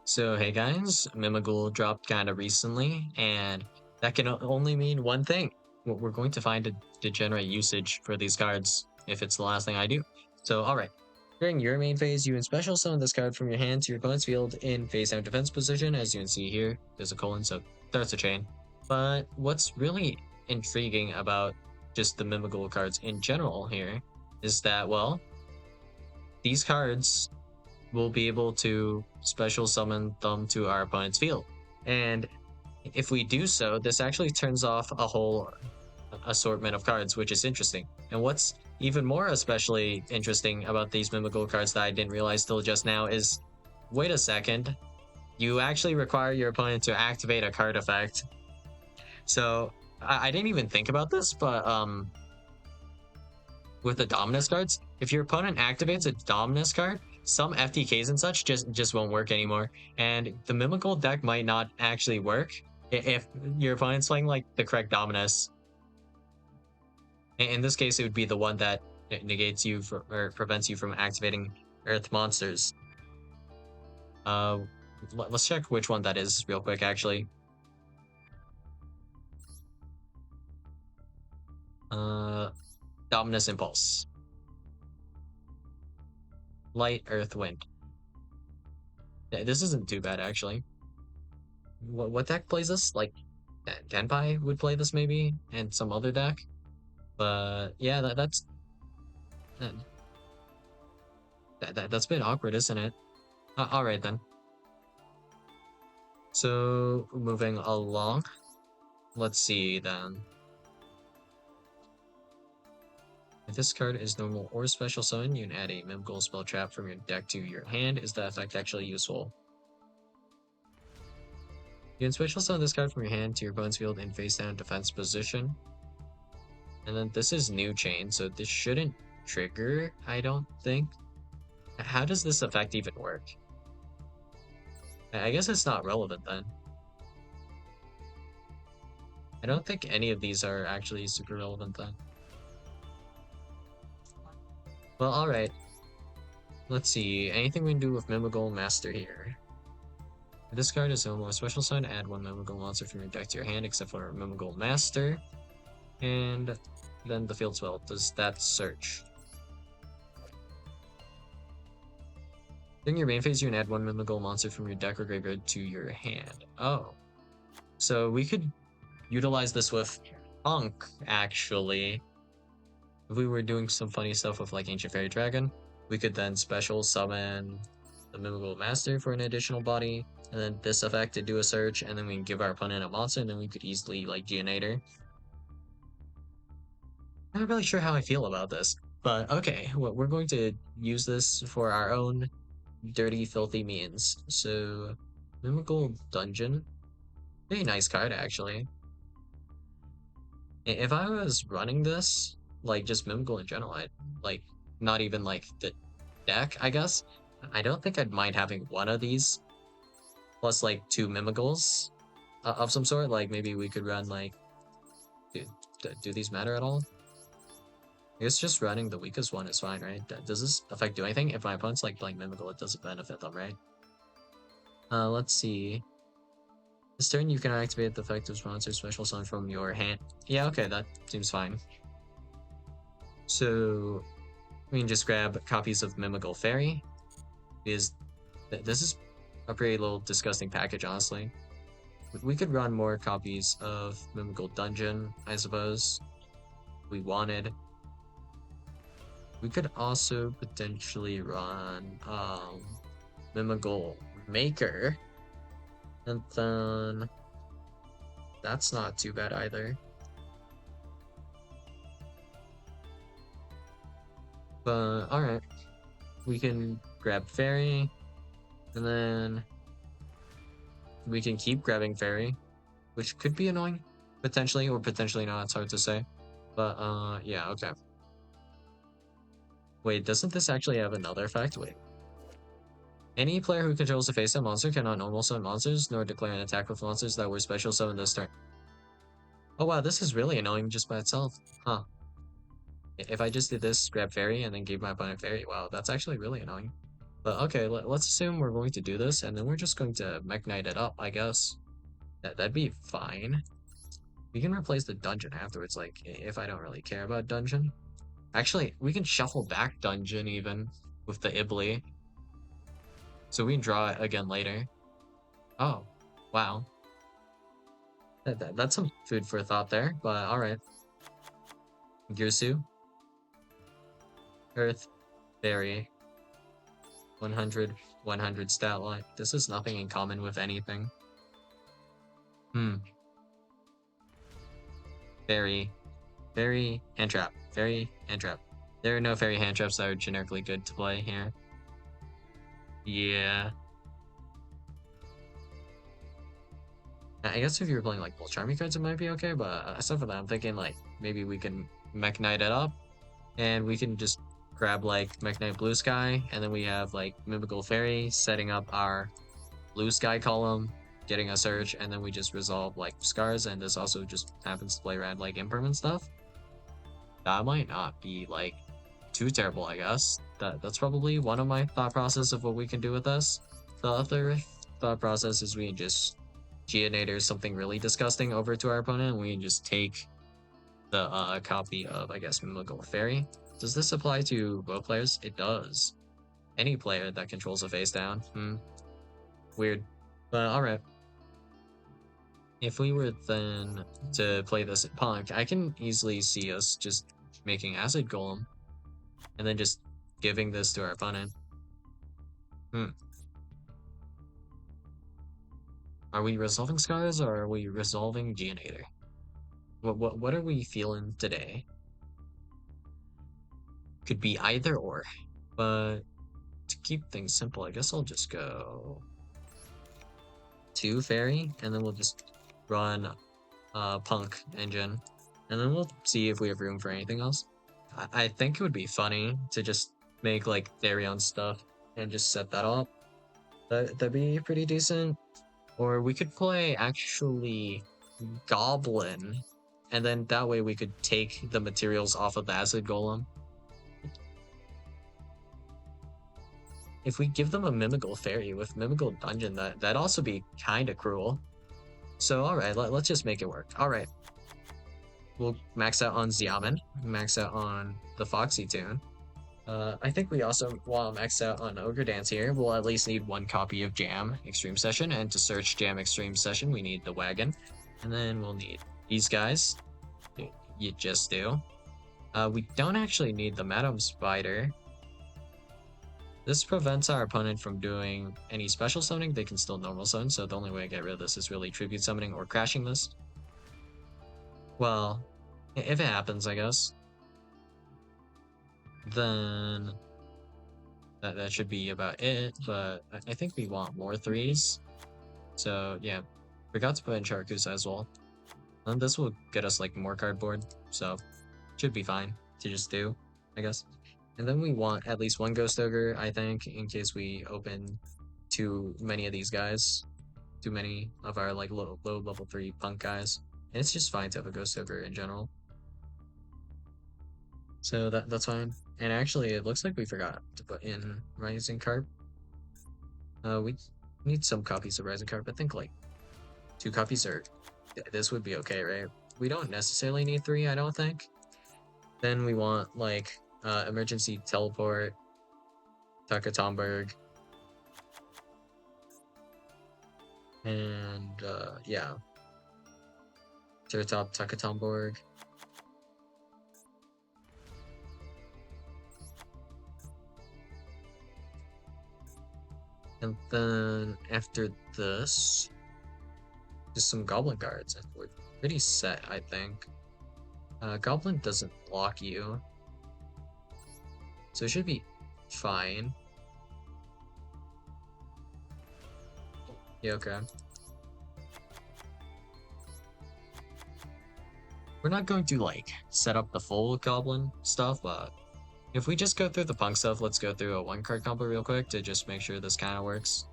So hey guys, Mimighoul dropped kind of recently, and that can only mean one thing. We're going to find a degenerate usage for these cards if it's the last thing I do. So alright, during your main phase, you can special summon this card from your hand to your opponent's field in face down defense position. As you can see here, there's a colon, so starts a chain. But what's really intriguing about just the Mimighoul cards in general here is that, well, these cards we'll be able to special summon them to our opponent's field. And if we do so, this actually turns off a whole assortment of cards, which is interesting. And what's even more especially interesting about these Mimighoul cards that I didn't realize till just now is, wait a second, you actually require your opponent to activate a card effect. So I didn't even think about this, but with the Dominus cards, if your opponent activates a Dominus card, some FTKs and such just won't work anymore. And the Mimighoul deck might not actually work if your opponent's playing like the correct Dominus. In this case, it would be the one that negates you or prevents you from activating Earth monsters. Let's check which one that is real quick, actually. Dominus Impulse. Light, Earth, Wind. This isn't too bad, actually. What deck plays this? Like, Denpai would play this maybe, and some other deck. But yeah, that's a bit awkward, isn't it? All right then. So moving along, let's see then. If this card is normal or special summon, you can add a Mimighoul spell trap from your deck to your hand. Is that effect actually useful? You can special summon this card from your hand to your opponent's field in face down defense position. And then this is new chain, so this shouldn't trigger, I don't think. How does this effect even work? I guess it's not relevant then. I don't think any of these are actually super relevant then. Well, alright. Let's see. Anything we can do with Mimighoul Master here? If this card is normal or special summon, add one Mimighoul monster from your deck to your hand except for Mimighoul Master. And then the field spell does that search. During your main phase, you can add one Mimighoul monster from your deck or graveyard to your hand. Oh. So we could utilize this with Punk, actually. If we were doing some funny stuff with like Ancient Fairy Dragon, we could then special summon the Mimighoul Master for an additional body, and then this effect to do a search, and then we can give our opponent a monster, and then we could easily like Geonator. I'm not really sure how I feel about this, but okay, well, we're going to use this for our own dirty, filthy means. So, Mimighoul Dungeon, pretty nice card actually. If I was running this, like just Mimighoul in general, I'd like not even like the deck, I guess. I don't think I'd mind having one of these plus like two Mimighouls of some sort. Like maybe we could run like, do these matter at all? I guess just running the weakest one is fine, right? Does this effect do anything? If my opponent's like playing Mimighoul, it doesn't benefit them, right? Let's see. This turn you can activate the effect of monster special summon from your hand. Yeah, okay, that seems fine. So we can just grab copies of Mimighoul Fairy. Because this is a pretty little disgusting package, honestly. We could run more copies of Mimighoul Dungeon, I suppose. If we wanted. We could also potentially run Mimighoul Maker. And then that's not too bad either. But alright. We can grab Fairy. And then we can keep grabbing Fairy, which could be annoying, potentially, or potentially not. It's hard to say. But yeah, okay. Wait, doesn't this actually have another effect? Wait. Any player who controls a face-up monster cannot normal summon monsters, nor declare an attack with monsters that were special summoned this turn. Oh wow, this is really annoying just by itself. Huh. If I just did this, grab Fairy, and then gave my opponent Fairy, wow, that's actually really annoying. But okay, let's assume we're going to do this, and then we're just going to Mech Knight it up, I guess. That'd be fine. We can replace the dungeon afterwards, like, if I don't really care about dungeon. Actually, we can shuffle back dungeon even with the Ibli, so we can draw it again later. Oh, wow. That's some food for thought there, but alright. Girsu, Earth, Berry, 100, 100 stat line. This is nothing in common with anything. Fairy, Fairy, hand trap, Fairy, hand trap. There are no fairy hand traps that are generically good to play here. Yeah. I guess if you were playing like both Charming cards, it might be okay, but aside from that, I'm thinking like maybe we can Mech Knight it up and we can just grab like Mech Knight Blue Sky, and then we have like Mimighoul Fairy setting up our Blue Sky column, getting a search, and then we just resolve like scars, and this also just happens to play around like impermanent stuff. That might not be like too terrible, I guess. That's probably one of my thought process of what we can do with this. The other thought process is we can just Geonator something really disgusting over to our opponent, and we can just take the copy of, I guess, Mimighoul Fairy. Does this apply to both players? It does. Any player that controls a face down. Weird. But alright. If we were then to play this at Punk, I can easily see us just making Acid Golem and then just giving this to our opponent. Are we resolving scars or are we resolving Geonator? What are we feeling today? Could be either or, but to keep things simple, I guess I'll just go 2 Fairy, and then we'll just run Punk engine, and then we'll see if we have room for anything else. I think it would be funny to just make like Therion stuff and just set that up. That'd be pretty decent. Or we could play actually Goblin, and then that way we could take the materials off of the Acid Golem. If we give them a Mimighoul Fairy with Mimighoul Dungeon, that'd also be kind of cruel. So alright, let's just make it work. Alright. We'll max out on Xiamen, max out on the Foxy Tune. I think we also want to max out on Ogre Dance here. We'll at least need 1 copy of Jam Extreme Session, and to search Jam Extreme Session, we need the Wagon. And then we'll need these guys. You just do. We don't actually need the Madam Spider. This prevents our opponent from doing any special summoning. They can still normal summon, so the only way to get rid of this is really tribute summoning or crashing this. Well, if it happens, I guess. Then that should be about it, but I think we want more 3s. So yeah, forgot to put in Charakusa as well. And this will get us like more cardboard, so should be fine to just do, I guess. And then we want at least 1 Ghost Ogre, I think, in case we open too many of these guys. Too many of our like low level 3 Punk guys. And it's just fine to have a Ghost Ogre in general. So that's fine. And actually, it looks like we forgot to put in Rising Carp. We need some copies of Rising Carp. I think like 2 copies or this would be okay, right? We don't necessarily need 3, I don't think. Then we want like Emergency Teleport, Takatomberg, and yeah, Turtop Takatomberg. And then after this, just some Goblin cards, and we're pretty set, I think. Goblin doesn't block you, so it should be fine. Yeah, okay. We're not going to like set up the full Goblin stuff, but if we just go through the Punk stuff, let's go through a 1-card combo real quick to just make sure this kind of works.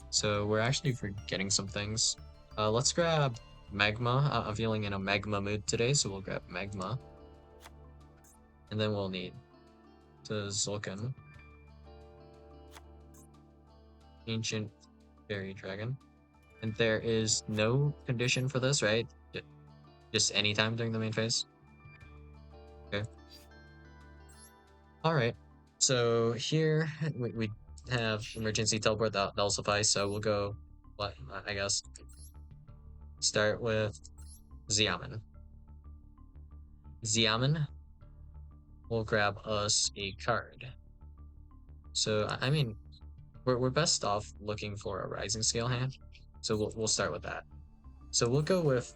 So we're actually forgetting some things. Let's grab Magma. I'm feeling in a Magma mood today, so we'll grab Magma. And then we'll need the Zulkin. Ancient Fairy Dragon. And there is no condition for this, right? Just anytime during the main phase? Okay. Alright. So here we have emergency teleport, that'll suffice, so we'll go, what, I guess, start with Xiamen. Xiamen will grab us a card. So, I mean, we're best off looking for a Rising Scale hand, so we'll start with that. So we'll go with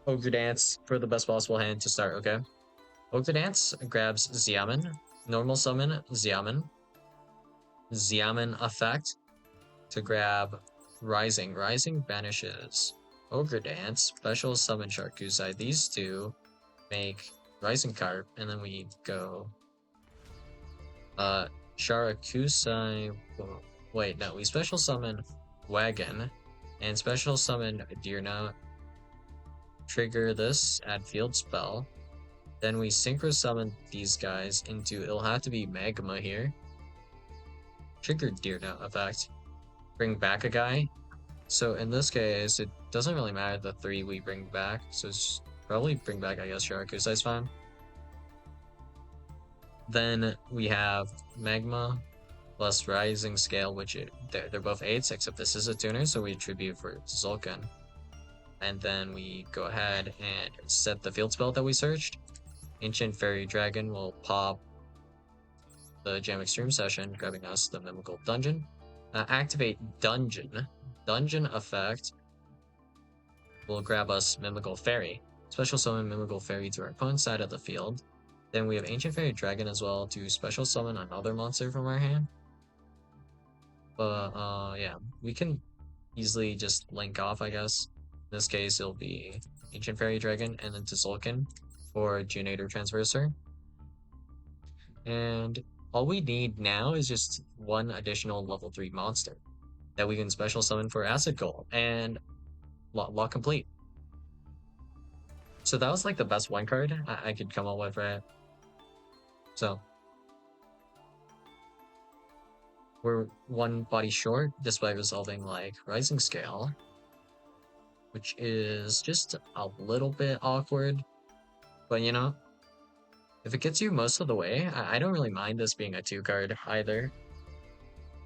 Ogre Dance for the best possible hand to start, okay? Ogre Dance grabs Xiamen, normal summon Xiamen, Xiamen effect to grab Rising. Rising banishes Ogre Dance, special summon Sharkusai. These two make Rising Carp, and then we go Sharakusai. Wait, no, we special summon Wagon and special summon Deerna. Trigger this, add field spell. Then we synchro summon these guys into, it'll have to be Magma here. Trigger Deerna effect. Bring back a guy. So in this case, it doesn't really matter the 3 we bring back. So it's probably bring back, I guess, Sharakusai's fine. Then we have Magma plus Rising Scale, which they're both 8s, except this is a tuner, so we attribute for Zulkan. And then we go ahead and set the field spell that we searched. Ancient Fairy Dragon will pop the Jam Extreme Session, grabbing us the Mimighoul Dungeon. Activate Dungeon. Dungeon effect will grab us Mimighoul Fairy. Special summon Mimighoul Fairy to our opponent's side of the field. Then we have Ancient Fairy Dragon as well to special summon another monster from our hand. But yeah, we can easily just link off, I guess. In this case, it'll be Ancient Fairy Dragon and then to Zulkan for Geonator Transverser. And all we need now is just one additional level 3 monster that we can special summon for Acid Golem, and lock complete. So that was like the best one card I could come up with, right? So we're one body short despite resolving like Rising Scale, which is just a little bit awkward, but you know, if it gets you most of the way, I don't really mind this being a 2 card either.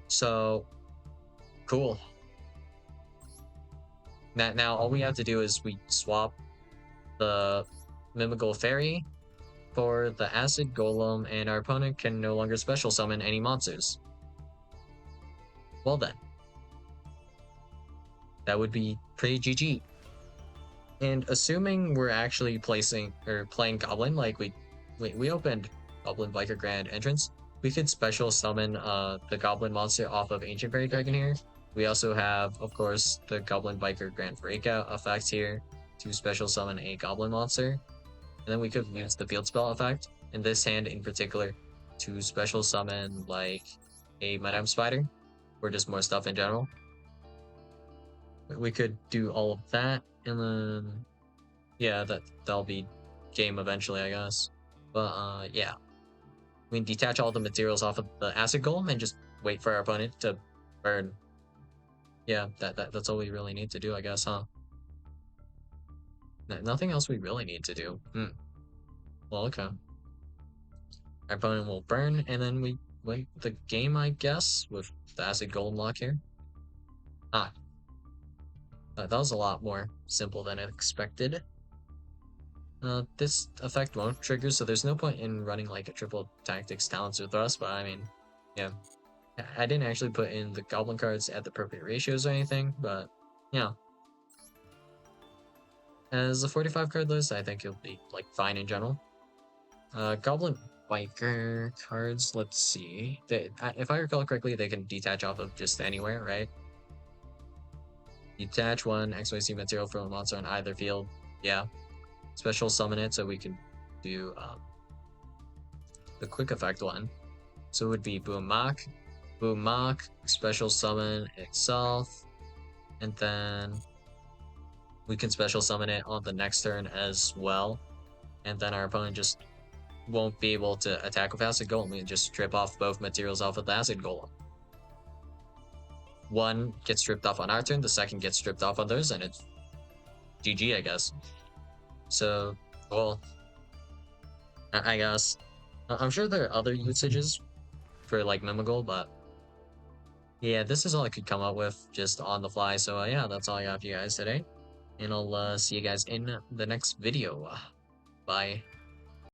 So cool. Now all we have to do is we swap the Mimighoul Fairy for the Acid Golem, and our opponent can no longer special summon any monsters. Well then, that would be pretty GG. And assuming we're actually playing Goblin, like we opened Goblin Biker Grand Entrance, we could special summon the Goblin monster off of Ancient Fairy Dragon here. We also have, of course, the Goblin Biker Grand Breakout effect here to special summon a Goblin monster. And then we could use the field spell effect in this hand in particular to special summon like a Madame Spider or just more stuff in general. We could do all of that, and then yeah, that'll be game eventually, I guess. But yeah, we can detach all the materials off of the Acid Golem and just wait for our opponent to burn. Yeah, that's all we really need to do, I guess, huh? Nothing else we really need to do. Well, okay. Our opponent will burn, and then we win the game, I guess, with the Acid Golem lock here. That was a lot more simple than expected. This effect won't trigger, so there's no point in running like a triple tactics talents or thrust, but I mean, yeah. I didn't actually put in the goblin cards at the appropriate ratios or anything, but yeah. As a 45 card list, I think it'll be like fine in general. Goblin biker cards, let's see. If I recall correctly, they can detach off of just anywhere, right? Detach one XYZ material from a monster on either field. Yeah. Special summon it so we can do the quick effect one. So it would be Boom Mock, special summon itself, and then we can special summon it on the next turn as well. And then our opponent just won't be able to attack with Acid Golem. We can just strip off both materials off of the Acid Golem. one gets stripped off on our turn, the second gets stripped off on theirs, and it's GG, I guess. So, well, I guess I'm sure there are other usages for like Mimighoul, but yeah, this is all I could come up with just on the fly. So yeah, that's all I got for you guys today, and I'll see you guys in the next video. Bye.